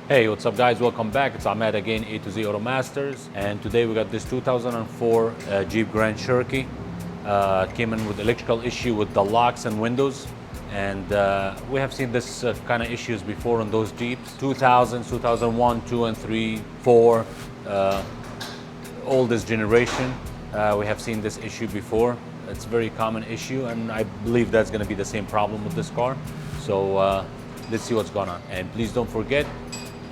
Hey, what's up guys? Welcome back. It's Ahmed again, A to Z Auto Masters. And today we got this 2004 Jeep Grand Cherokee. It came in with electrical issue with the locks and windows. And we have seen this kind of issues before on those Jeeps. 2000, 2001, 2 and 3, 4, oldest generation. We have seen this issue before. It's a very common issue, and I believe that's going to be the same problem with this car. So let's see what's going on. And please don't forget,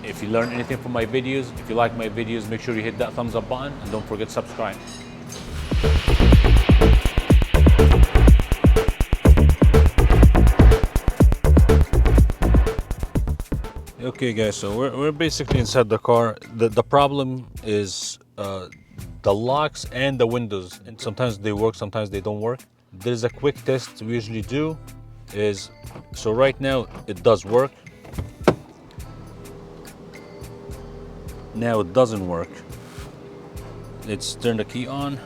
if you learn anything from my videos, if you like my videos, make sure you hit that thumbs up button and don't forget to subscribe. Okay guys, so we're basically inside the car. The problem is the locks and the windows, and sometimes they work, sometimes they don't work. There's a quick test we usually do is, so right now it does work. Now it doesn't work. Let's turn the key on.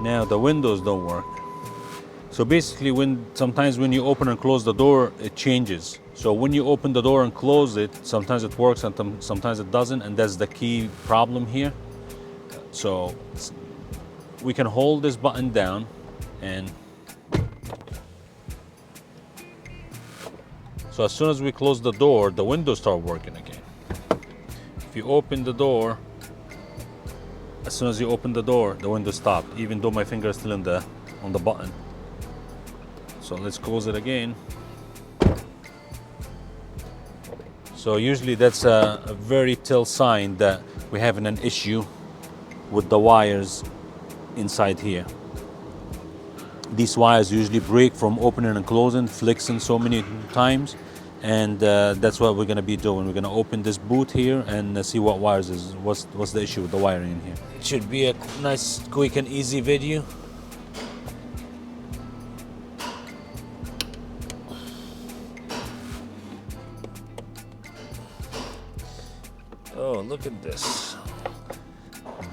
Now the windows don't work. So basically sometimes when you open and close the door, it changes. So when you open the door and close it, sometimes it works and sometimes it doesn't, and that's the key problem here. So we can hold this button down and so as soon as we close the door, the windows start working again. If you open the door, as soon as you open the door, the window stopped, even though my finger is still on the button. So let's close it again. So usually that's a very tell sign that we're having an issue with the wires inside here. These wires usually break from opening and closing, flexing so many times, and that's what we're gonna be doing. We're gonna open this boot here and see what wires is, what's the issue with the wiring in here. It should be a nice, quick and easy video. Oh, look at this.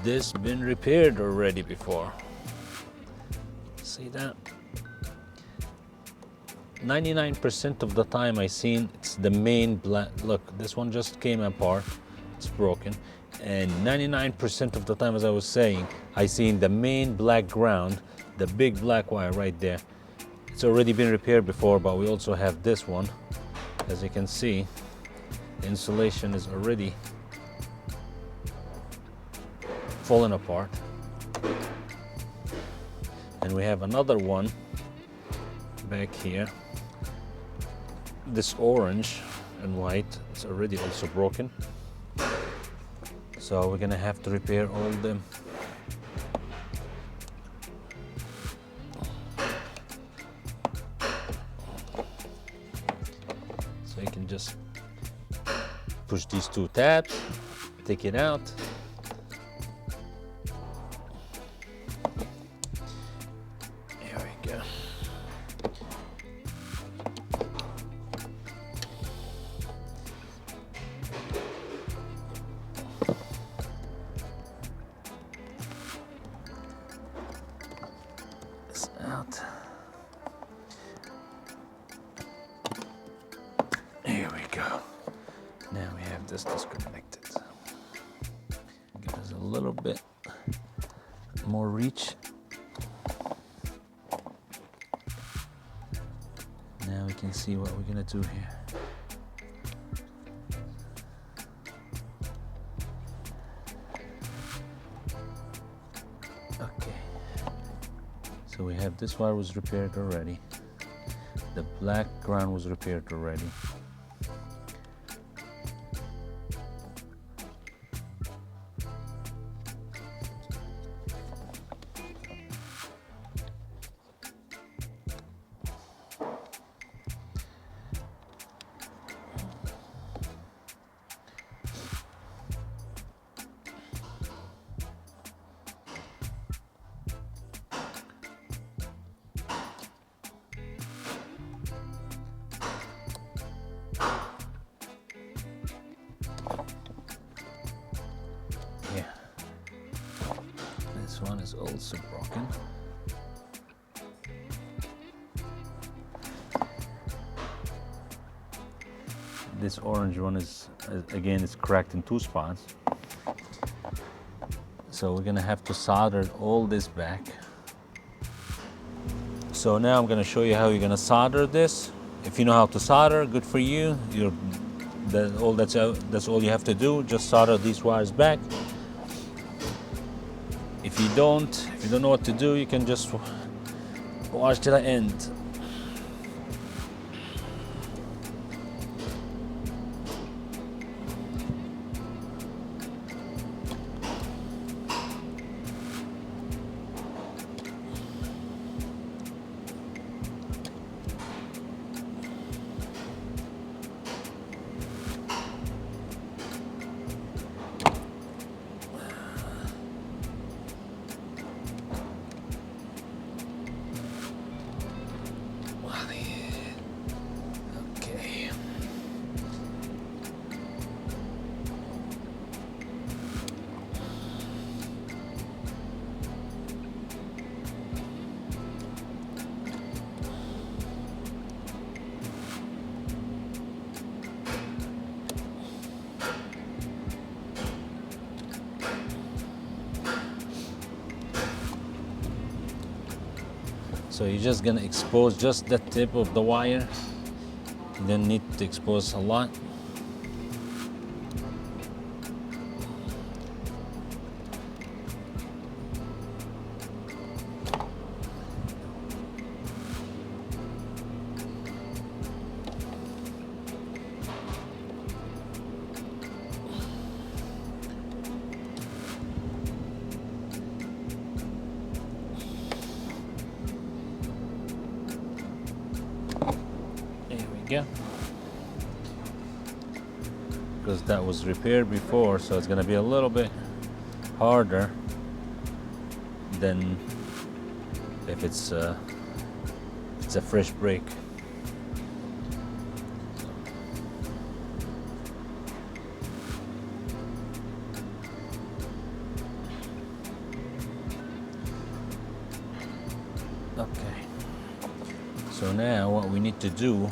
This been repaired already before. See that? 99% of the time I seen it's the main black. Look, this one just came apart. It's broken. And 99% of the time, as I was saying, I seen the main black ground, the big black wire right there. It's already been repaired before, but we also have this one. As you can see, the insulation is already falling apart. And we have another one back here. This orange and white is already also broken. So we're gonna have to repair all them. So you can just push these two tabs, take it out. Out. Here we go. Now we have this disconnected. Gives a little bit more reach. Now we can see what we're gonna do here. So we have this wire was repaired already. The black ground was repaired already. one is also broken. this orange one is again, it's cracked in 2 spots. So we're gonna have to solder all this back. So now I'm gonna show you how you're gonna solder this. If you know how to solder, good for you. That's all you have to do. Just solder these wires back. If you don't know what to do, you can just watch till the end. Okay. So you're just gonna expose just the tip of the wire. You don't need to expose a lot. Yeah, because that was repaired before, so it's gonna be a little bit harder than if it's a fresh brake. Okay, so now what we need to do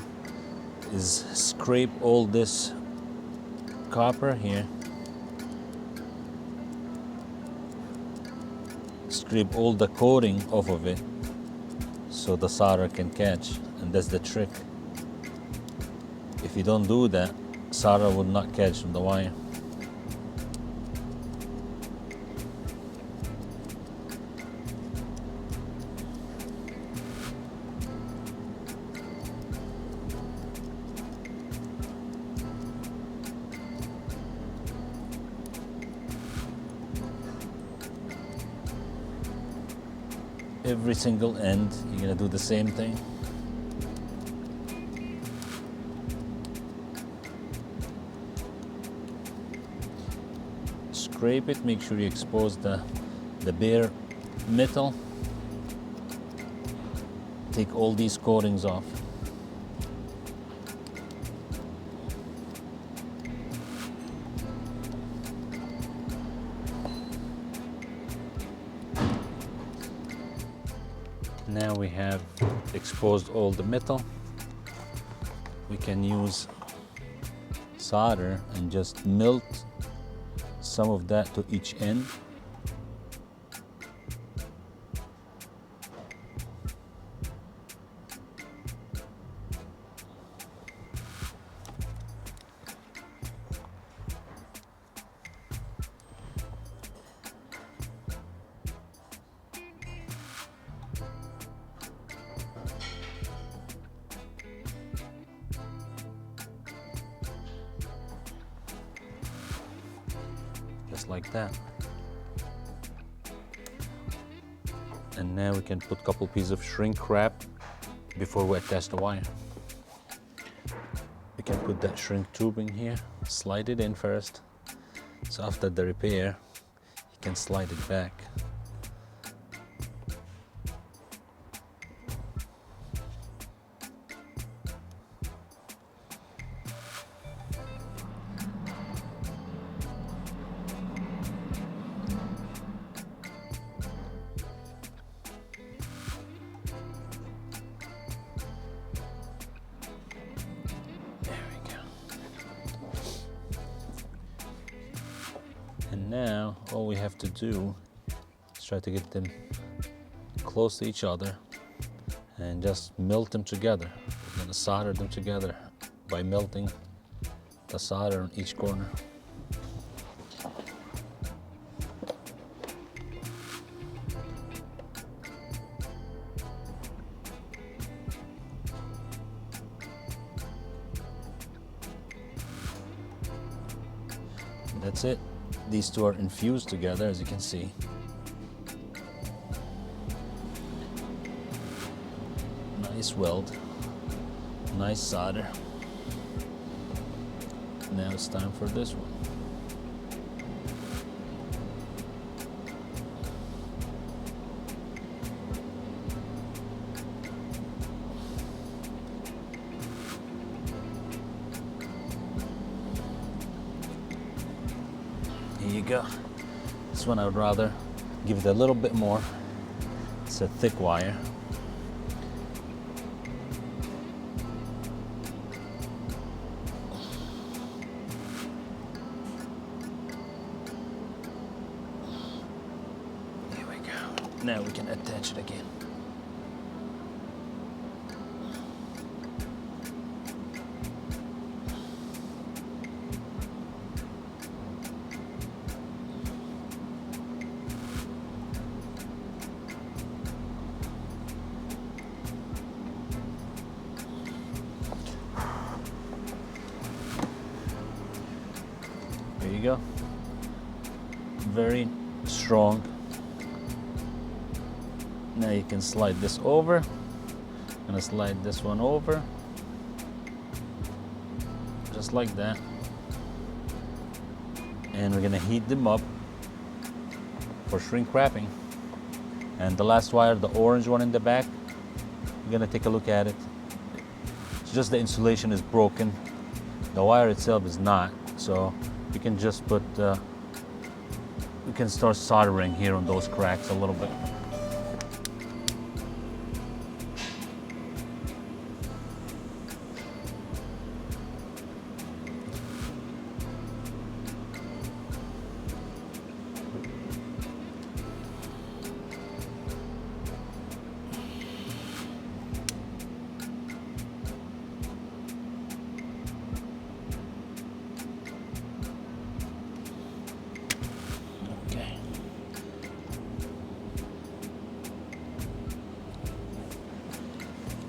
is scrape all this copper here. Scrape all the coating off of it so the solder can catch, and that's the trick. If you don't do that, solder will not catch on the wire. Every single end, you're gonna do the same thing. Scrape it, make sure you expose the bare metal. Take all these coatings off. Now we have exposed all the metal. We can use solder and just melt some of that to each end. Just like that. And now we can put a couple pieces of shrink wrap before we attach the wire. We can put that shrink tubing here, slide it in first. So after the repair, you can slide it back. now all we have to do is try to get them close to each other and just melt them together. We're going to solder them together by melting the solder on each corner. That's it. These two are infused together, as you can see. Nice weld, nice solder. Now it's time for this one. Here you go. This one I would rather give it a little bit more. It's a thick wire. Here we go. Now we can attach it again. There you go. Very strong. Now you can slide this over. I'm gonna slide this one over. Just like that. And we're gonna heat them up for shrink wrapping. And the last wire, the orange one in the back, we're gonna take a look at it. It's just the insulation is broken. The wire itself is not. So we can just put, we can start soldering here on those cracks a little bit.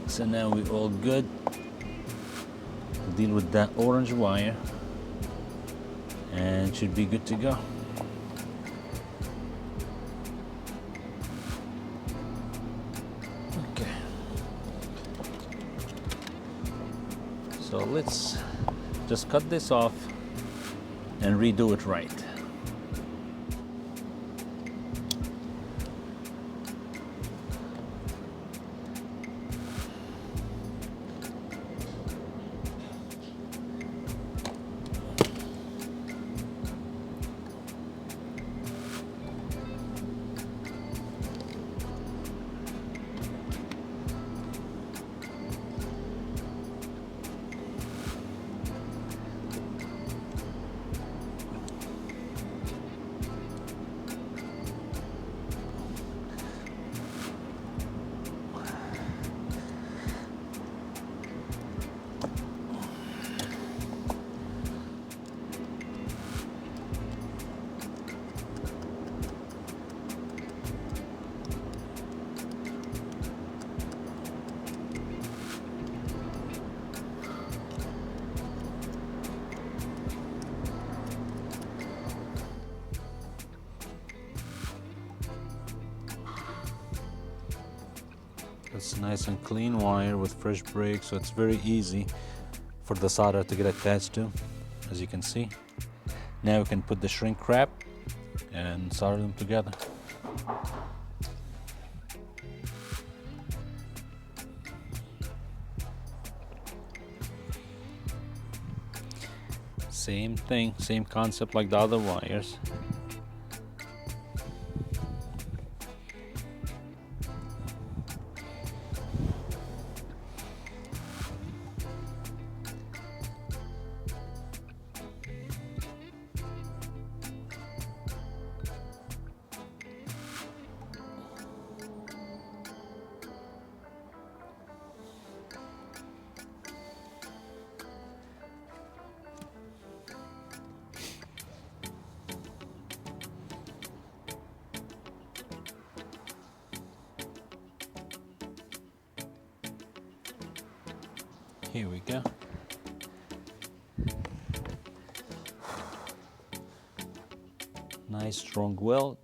So now we're all good to deal with that orange wire and should be good to go. Okay. So let's just cut this off and redo it right. It's nice and clean wire with fresh break, so it's very easy for the solder to get attached to, as you can see. Now we can put the shrink wrap and solder them together. Same thing, same concept like the other wires. Here we go. Nice strong weld.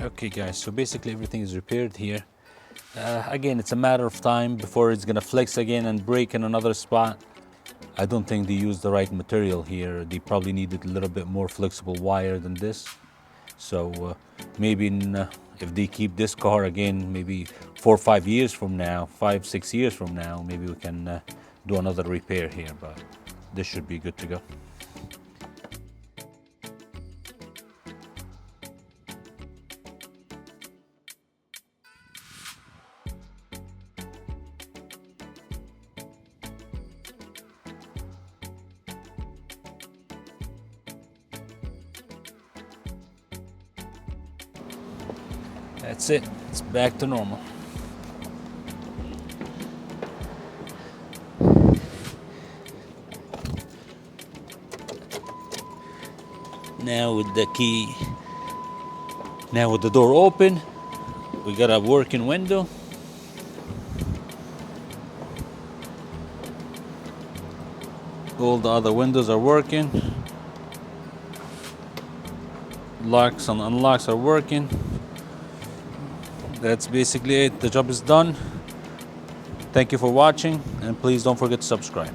Okay guys, so basically everything is repaired here. Again, it's a matter of time before it's gonna flex again and break in another spot. I don't think they used the right material here. They probably needed a little bit more flexible wire than this. So maybe if they keep this car again, maybe 4 or 5 years from now, 5, 6 years from now, maybe we can do another repair here, but this should be good to go. That's it, it's back to normal. Now with the key, now with the door open, we got a working window. All the other windows are working. Locks and unlocks are working. That's basically it. The job is done. Thank you for watching, and please don't forget to subscribe.